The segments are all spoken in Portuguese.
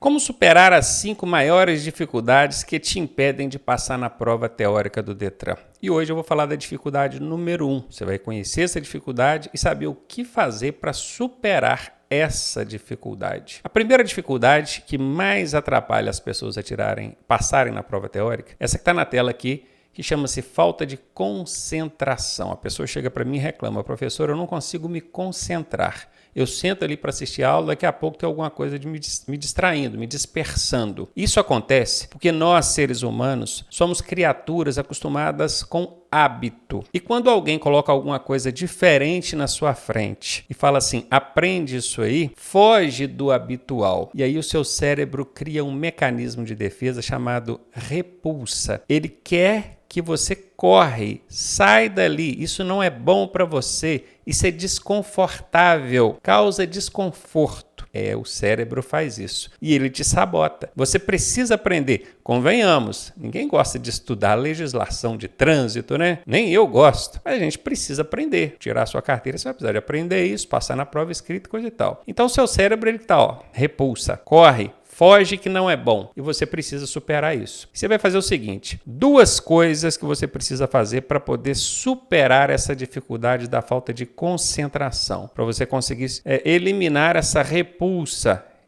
Como superar as 5 maiores dificuldades que te impedem de passar na prova teórica do Detran? E hoje eu vou falar da dificuldade número 1. Você vai conhecer essa dificuldade e saber o que fazer para superar essa dificuldade. A primeira dificuldade que mais atrapalha as pessoas a passarem na prova teórica, essa que está na tela aqui, que chama-se falta de concentração. A pessoa chega para mim e reclama: professor, eu não consigo me concentrar. Eu sento ali para assistir a aula, daqui a pouco tem alguma coisa me distraindo, me dispersando. Isso acontece porque nós, seres humanos, somos criaturas acostumadas com hábito. E quando alguém coloca alguma coisa diferente na sua frente e fala assim, aprende isso aí, foge do habitual. E aí o seu cérebro cria um mecanismo de defesa chamado repulsa. Ele quer que você corre, sai dali, isso não é bom para você, isso é desconfortável, causa desconforto. O cérebro faz isso e ele te sabota. Você precisa aprender. Convenhamos, ninguém gosta de estudar legislação de trânsito, né? Nem eu gosto, mas a gente precisa aprender. Tirar a sua carteira, você vai precisar de aprender isso, passar na prova escrita, coisa e tal. Então o seu cérebro, ele tá, repulsa, corre, foge que não é bom e você precisa superar isso. Você vai fazer o seguinte, 2 coisas que você precisa fazer para poder superar essa dificuldade da falta de concentração, para você conseguir eliminar essa repulsa,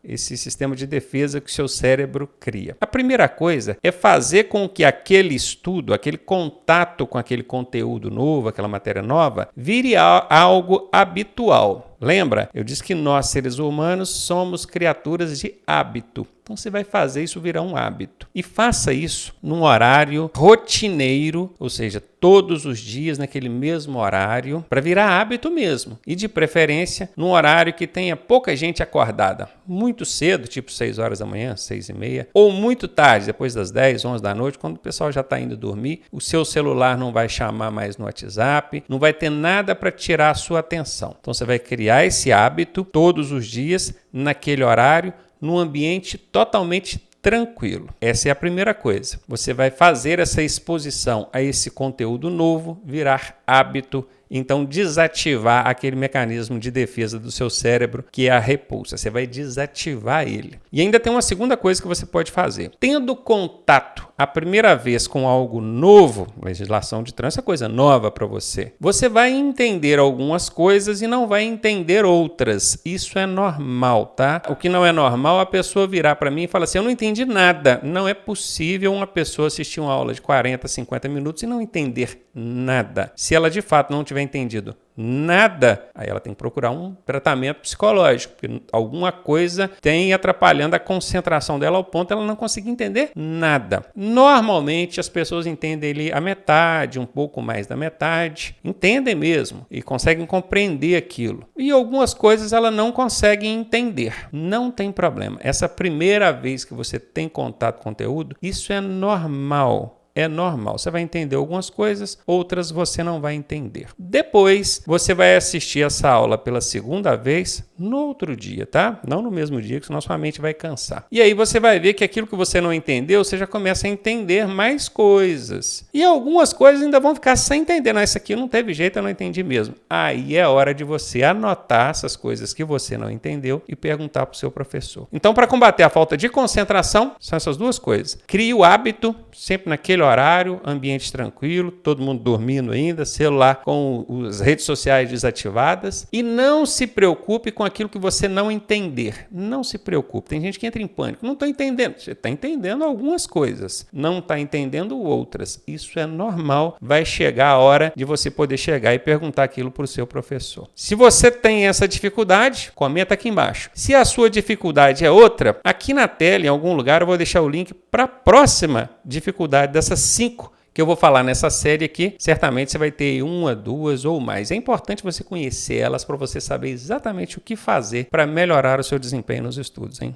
esse sistema de defesa que o seu cérebro cria. A primeira coisa é fazer com que aquele estudo, aquele contato com aquele conteúdo novo, aquela matéria nova, vire algo habitual. Lembra? Eu disse que nós, seres humanos, somos criaturas de hábito. Então você vai fazer isso virar um hábito. E faça isso num horário rotineiro, ou seja, todos os dias naquele mesmo horário, para virar hábito mesmo. E de preferência, num horário que tenha pouca gente acordada. Muito cedo, tipo 6 horas da manhã, 6h30, ou muito tarde, depois das 10, 11 da noite, quando o pessoal já está indo dormir, o seu celular não vai chamar mais no WhatsApp, não vai ter nada para tirar a sua atenção. Então você vai criar esse hábito todos os dias, naquele horário, num ambiente totalmente tranquilo. Essa é a primeira coisa. Você vai fazer essa exposição a esse conteúdo novo virar hábito, então desativar aquele mecanismo de defesa do seu cérebro, que é a repulsa. Você vai desativar ele. E ainda tem uma segunda coisa que você pode fazer. Tendo contato a primeira vez com algo novo, legislação de trânsito é coisa nova para você, você vai entender algumas coisas e não vai entender outras. Isso é normal, tá? O que não é normal é a pessoa virar para mim e falar assim, eu não entendi nada. Não é possível uma pessoa assistir uma aula de 40, 50 minutos e não entender nada. Se ela de fato não tiver entendido nada, aí ela tem que procurar um tratamento psicológico, porque alguma coisa tem atrapalhando a concentração dela ao ponto de ela não conseguir entender nada. Normalmente as pessoas entendem ali a metade, um pouco mais da metade, entendem mesmo e conseguem compreender aquilo. E algumas coisas ela não consegue entender. Não tem problema. Essa primeira vez que você tem contato com conteúdo, isso é normal. É normal. Você vai entender algumas coisas, outras você não vai entender. Depois, você vai assistir essa aula pela segunda vez no outro dia, tá? Não no mesmo dia, que senão sua mente vai cansar. E aí você vai ver que aquilo que você não entendeu, você já começa a entender mais coisas. E algumas coisas ainda vão ficar sem entender. Não, isso aqui não teve jeito, eu não entendi mesmo. Aí é hora de você anotar essas coisas que você não entendeu e perguntar para o seu professor. Então, para combater a falta de concentração, são essas 2 coisas. Crie o hábito, sempre naquele horário, ambiente tranquilo, todo mundo dormindo ainda, celular com as redes sociais desativadas e não se preocupe com aquilo que você não entender. Não se preocupe. Tem gente que entra em pânico. Não estou entendendo. Você está entendendo algumas coisas, não está entendendo outras. Isso é normal. Vai chegar a hora de você poder chegar e perguntar aquilo para o seu professor. Se você tem essa dificuldade, comenta aqui embaixo. Se a sua dificuldade é outra, aqui na tela, em algum lugar, eu vou deixar o link para a próxima dificuldade dessas 5 que eu vou falar nessa série aqui. Certamente você vai ter 1, 2 ou mais. É importante você conhecer elas para você saber exatamente o que fazer para melhorar o seu desempenho nos estudos, hein?